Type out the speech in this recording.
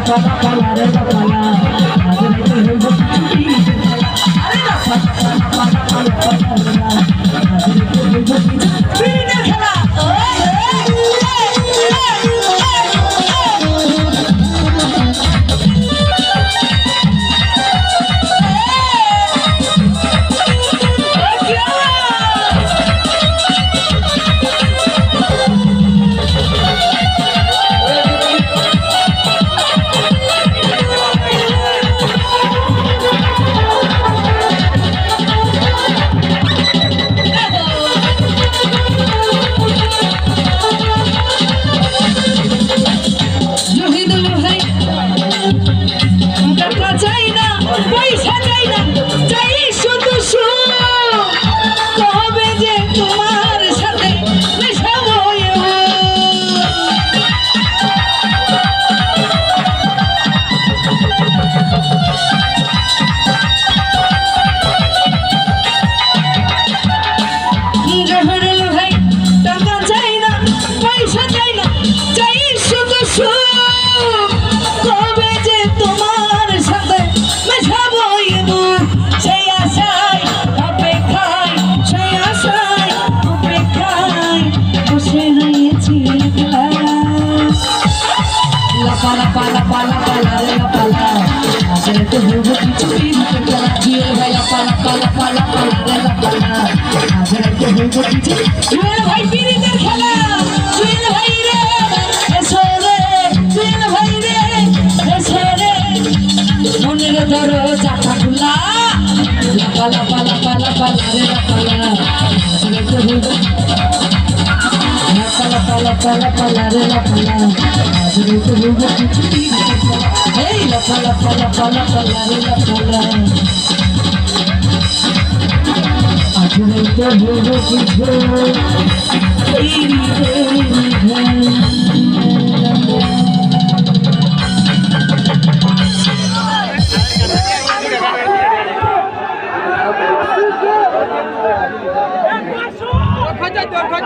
লাপালা পালা রে লাপালা আজ রাতে হইব কিছু আরে লাপালা পালা পালা পালা আজ রাতে হইব কিছু পিরিতের খেলা Pala pala pala pala re la pala aaj to hobo kichu pirinter khela jiyel bhai pala pala pala pala re la pala aaj to hobo kichu jiyel bhai pirinter khela jiyel bhai re esore jiyel bhai re esore moner doroja khula la pala pala pala pala re la pala aaj to hobo pala pala pala pala re la pala aaj to hobo kichu hey la pala pala pala pala re la pala aaj to hobo kichu